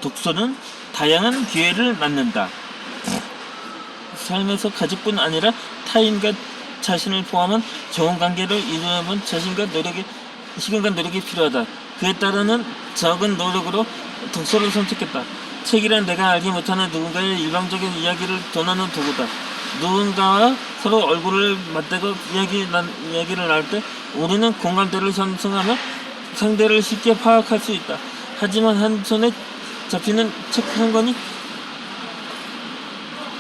독서는 다양한 기회를 낳는다. 삶에서 가족뿐 아니라 타인과 자신을 포함한 좋은 관계를 이루려면 시간과 노력이 필요하다. 그에 따르는 적은 노력으로 독서를 선택했다. 책이란 내가 알지 못하는 누군가의 일방적인 이야기를 전하는 도구다. 누군가와 서로 얼굴을 맞대고 이야기를 나눌 때 우리는 공감대를 형성하며 상대를 쉽게 파악할 수 있다. 하지만 한 손에 잡히는 책 한 권이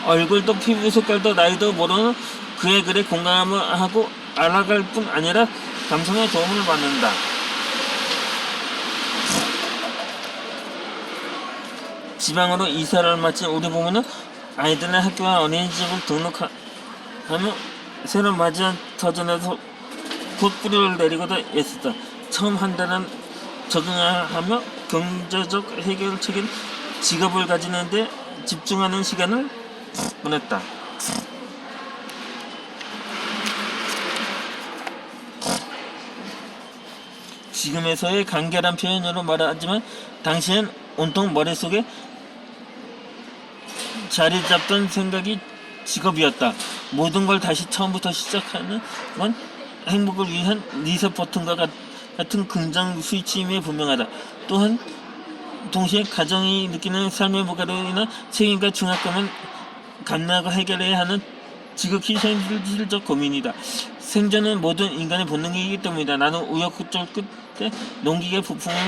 얼굴도 피부 색깔도 나이도 모르는 그의 글에 공감을 하고 알아갈 뿐 아니라 감성의 도움을 받는다. 지방으로 이사를 마친 우리 부모는 아이들의 학교와 어린이집을 등록하며 새로 맞이한 터전에서 곧 뿌리를 내리고도 애썼다. 처음 한 달은 적응하며 경제적 해결책인 직업을 가지는 데 집중하는 시간을 보냈다. 지금에서의 간결한 표현으로 말하지만 당시엔 온통 머릿속에 자리 잡던 생각이 직업이었다. 모든 걸 다시 처음부터 시작하는 건 행복을 위한 리셋 버튼과 같은 긍정 스위치임에 분명하다. 또한 동시에 가정이 느끼는 삶의 무게로 인한 책임과 중압감은 감내하고 해결해야 하는 지극히 현실적 고민이다. 생존은 모든 인간의 본능이기 때문이다. 나는 우여곡절 끝에 농기계 부품을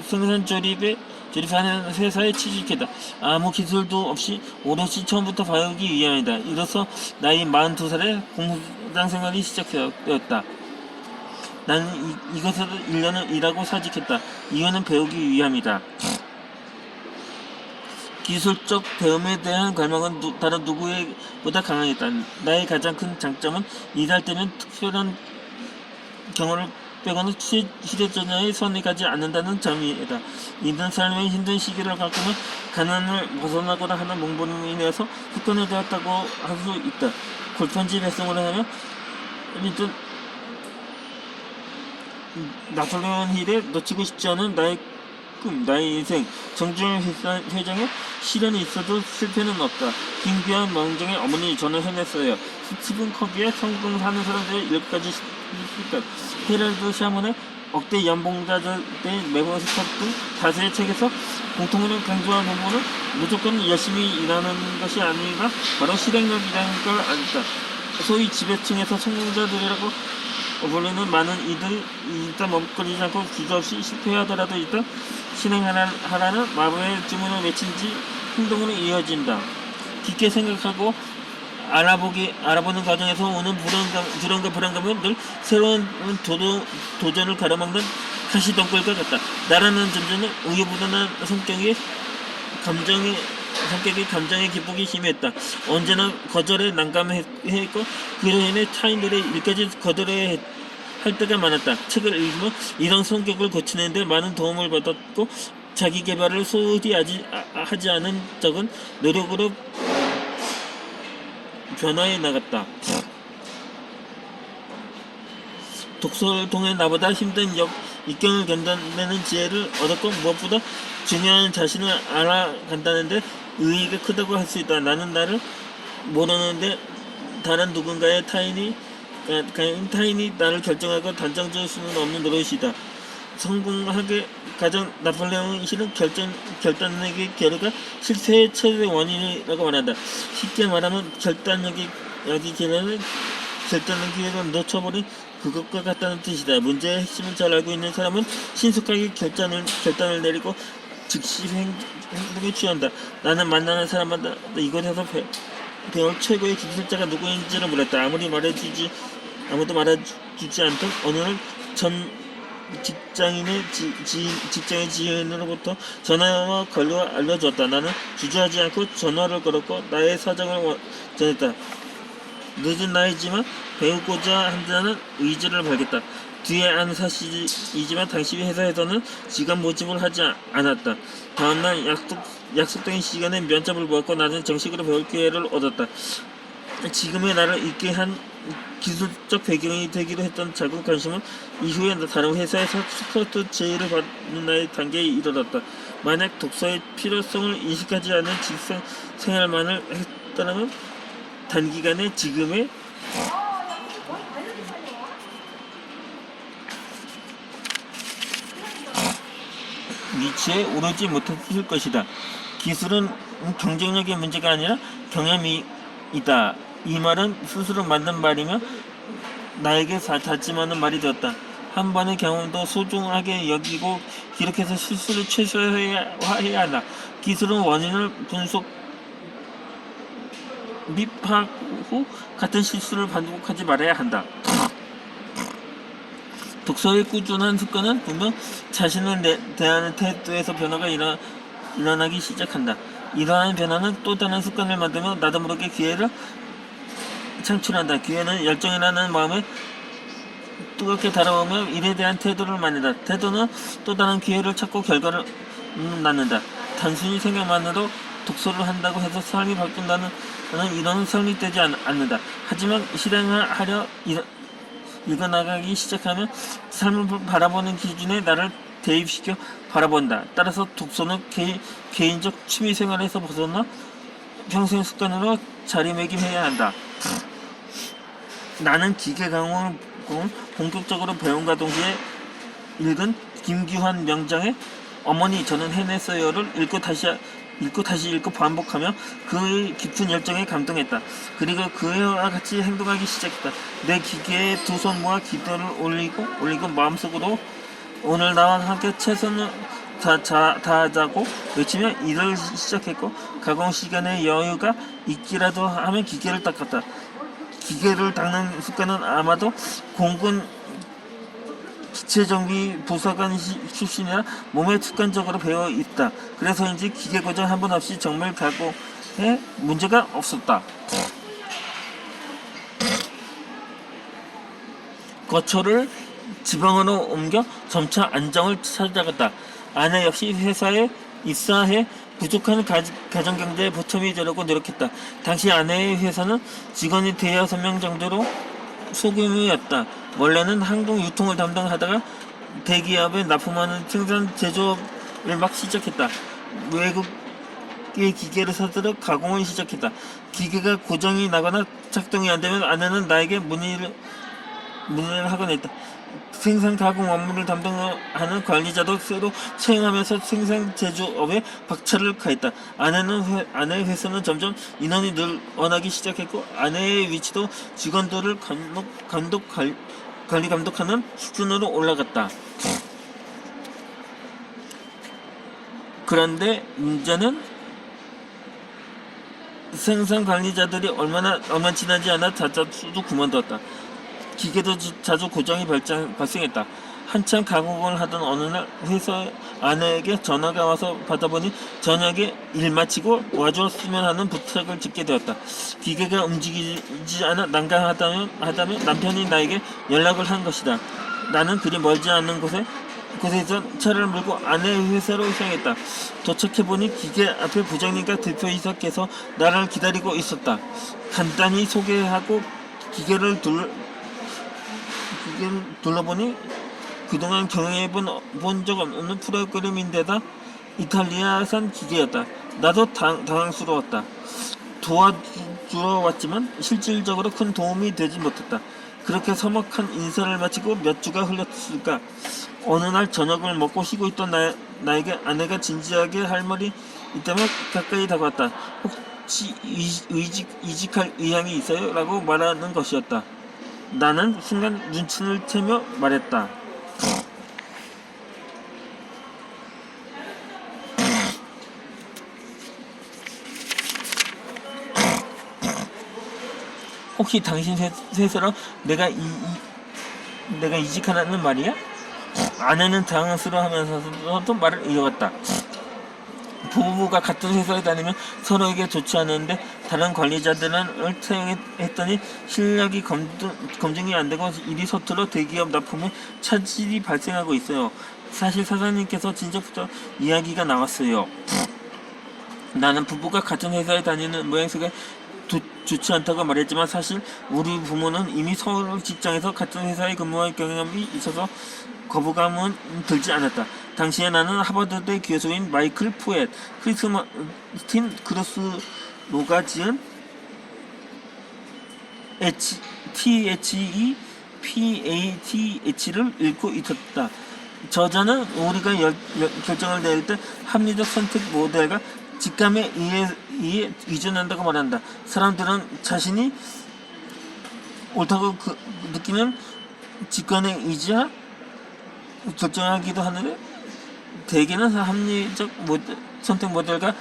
생산 조립하는 회사에 취직했다. 아무 기술도 없이 오롯이 처음부터 배우기 위함이다. 이로써 나이 42살에 공장 생활이 시작되었다. 나는 이것으로 1년을 일하고 사직했다. 이유는 배우기 위함이다. 기술적 배움에 대한 갈망은 다른 누구보다 강하겠다. 나의 가장 큰 장점은 일할 때면 특별한 경험을 빼고는 휴대전화에 손이 가지 않는다는 점이다. 이런 삶의 힘든 시기를 겪으면 가난을 벗어나거나 하는 몸부림으로 인해서 습관이 되었다고 할 수 있다. 골편지 배송을 하며 나폴레옹 힐에 놓치고 싶지 않은 나의 꿈, 나의 인생, 정중한 회장에 시련이 있어도 실패는 없다. 빙귀한 멍정의 어머니 저는 해냈어요. 스티븐 커비의 성공하는 사람들의 10가지 실패, 헤럴드 샤먼의 억대 연봉자들 때 매번 스탑 등 다수의 책에서 공통으로 강조한 부분은 무조건 열심히 일하는 것이 아니라 바로 실행력이라는 걸 안다. 소위 지배층에서 성공자들이라고 불리는 많은 이들이 일단 멈거리지 않고 기적없이 실패하더라도 일단 실행하라는 마법의 주문을 외친 지 행동으로 이어진다. 깊게 생각하고 알아보는 과정에서 오는 불안과 불안감은 늘 새로운 도전을 가로막는 가시덤불과 같다. 나라는 점점 우유부단한 성격이 감정의 기복이 심했다. 언제나 거절에 난감했고 그로 인해 타인들의 일까지 거절해야 할 때가 많았다. 책을 읽으며 이런 성격을 고치는 데 많은 도움을 받았고 자기 개발을 소홀히 하지 않은 적은 노력으로 변화해 나갔다. 독서를 통해 나보다 힘든 입경을 견뎌내는 지혜를 얻었고 무엇보다 중요한 자신을 알아간다는데 의의가 크다고 할 수 있다. 나는 나를 모르는데 다른 누군가의 타인이 나를 결정하고 단정 지을 수는 없는 노릇이다. 성공하게 가장 나폴레옹 힐은 결단력의 결여가 실패의 최대 원인이라고 말한다. 쉽게 말하면 결단력의 결여는 결단의 기회를 놓쳐버린 그것과 같다는 뜻이다. 문제의 핵심을 잘 알고 있는 사람은 신속하게 결단을 내리고 즉시 행동에 취한다. 나는 만나는 사람마다 이곳에서 배울 최고의 기술자가 누구인지를 물었다. 아무도 말해주지 않던 어느 날 전 직장의 지인으로부터 전화와 권리를 알려줬다. 나는 주저하지 않고 전화를 걸었고 나의 사정을 전했다. 늦은 나이지만 배우고자 한다는 의지를 발견했다. 뒤에 아는 사실이지만 당시 회사에서는 시간 모집을 하지 않았다. 다음날 약속된 시간에 면접을 보았고 나는 정식으로 배울 기회를 얻었다. 지금의 나를 있게 한 기술적 배경이 되기로 했던 작은 관심은 이후에 다른 회사에서 스카우트 제의를 받는 나의 단계에 이르렀다. 만약 독서의 필요성을 인식하지 않은 직장 생활만을 했다면 단기간에 지금의 위치에 오르지 못했을 것이다. 기술은 경쟁력의 문제가 아니라 경험이다. 이 말은 스스로 만든 말이며 나에게 다짐하는 말이 되었다. 한 번의 경험도 소중하게 여기고 기록해서 실수를 최소화해야 한다. 기술은 원인을 분석 및 파악 후 같은 실수를 반복하지 말아야 한다. 독서의 꾸준한 습관은 분명 자신을 대하는 태도에서 변화가 일어나기 시작한다. 이러한 변화는 또 다른 습관을 만들며 나도 모르게 기회를 창출한다. 기회는 열정이라는 마음에 뜨겁게 달아오며 일에 대한 태도를 만든다. 태도는 또 다른 기회를 찾고 결과를 낳는다. 단순히 생각만으로 독서를 한다고 해서 삶이 바뀐다는 이런 설립되지 않는다. 하지만 실행을 하려 읽어나가기 시작하면 삶을 바라보는 기준에 나를 대입시켜 바라본다. 따라서 독서는 개인적 취미생활에서 벗어나 평생 습관으로 자리매김해야 한다. 나는 기계강을 본격적으로 배움과 동시에 읽은 김규환 명장의 어머니 저는 해냈어요를 읽고 다시 읽고 반복하며 그의 깊은 열정에 감동했다. 그리고 그와 같이 행동하기 시작했다. 내 기계에 두 손 모아 기도를 올리고 마음속으로 오늘 나와 함께 최선을 다하자고 외치며 일을 시작했고 가공 시간에 여유가 있기라도 하면 기계를 닦았다. 기계를 닦는 습관은 아마도 공군 기체정비 부사관 출신이라 몸에 습관적으로 배어 있다. 그래서인지 기계 고장 한 번 없이 정밀 가공에 문제가 없었다. 거처를 지방으로 옮겨 점차 안정을 찾아갔다. 아내 역시 회사에 입사해 부족한 가정경제에 보탬이 되려고 노력했다. 당시 아내의 회사는 직원이 대여섯 명 정도로 소규모였다. 원래는 항공 유통을 담당하다가 대기업에 납품하는 생산 제조업을 막 시작했다. 외국의 기계를 사들여 가공을 시작했다. 기계가 고장이 나거나 작동이 안되면 아내는 나에게 문의를 하곤 했다. 생산 가공 업무를 담당하는 관리자도 새로 채용하면서 생산 제조업에 박차를 가했다. 아내의 회사는 점점 인원이 늘어나기 시작했고 아내의 위치도 직원들을 관리 감독하는 수준으로 올라갔다. 그런데 문제는 생산 관리자들이 얼마 지나지 않아 자자수도 그만두었다. 기계도 자주 고장이 발생했다. 한참 가공을 하던 어느 날 회사 아내에게 전화가 와서 받아보니 저녁에 일 마치고 와주었으면 하는 부탁을 짓게 되었다. 기계가 움직이지 않아 난감하다면 남편이 나에게 연락을 한 것이다. 나는 그리 멀지 않은 곳에서 차를 몰고 아내의 회사로 향했다. 도착해보니 기계 앞에 부장님과 대표이사께서 나를 기다리고 있었다. 간단히 소개하고 기계를 둘러보니 그동안 경영해본 적 없는 프로그램인데다 이탈리아산 기계였다. 나도 당황스러웠다. 도와주러 왔지만 실질적으로 큰 도움이 되지 못했다. 그렇게 서먹한 인사를 마치고 몇 주가 흘렀을까. 어느 날 저녁을 먹고 쉬고 있던 나에게 아내가 진지하게 할 말이 있다며 가까이 다가왔다. 혹시 이직할 의향이 있어요? 라고 말하는 것이었다. 나는 순간 눈치를 채며 말했다. 혹시 당신 회사로 내가 이직하라는 말이야? 아내는 당황스러워하면서도 말을 이어갔다. 부부가 같은 회사에 다니면 서로에게 좋지 않은데 다른 관리자들을 채용했더니 실력이 검증이 안되고 일이 서툴러 대기업 납품에 차질이 발생하고 있어요. 사실 사장님께서 진작부터 이야기가 나왔어요. 나는 부부가 같은 회사에 다니는 모양새가 좋지 않다고 말했지만 사실 우리 부모는 이미 서울 직장에서 같은 회사에 근무할 경험이 있어서 거부감은 들지 않았다. 당시에 나는 하버드대 교수인 마이클 포엣, 크리스틴 그로스로가 지은 THEPATH를 읽고 있었다. 저자는 우리가 결정을 내릴 때 합리적 선택 모델과 직감에 의해 의존한다고 말한다. 사람들은 자신이 옳다고 느끼는 직관에 의지하 결정하기도 하는데 대개는 합리적 선택 모델과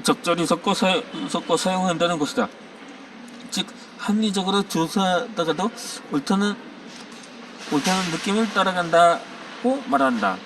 적절히 섞어 사용한다는 것이다. 즉 합리적으로 조사하다가도 옳다는 느낌을 따라간다고 말한다.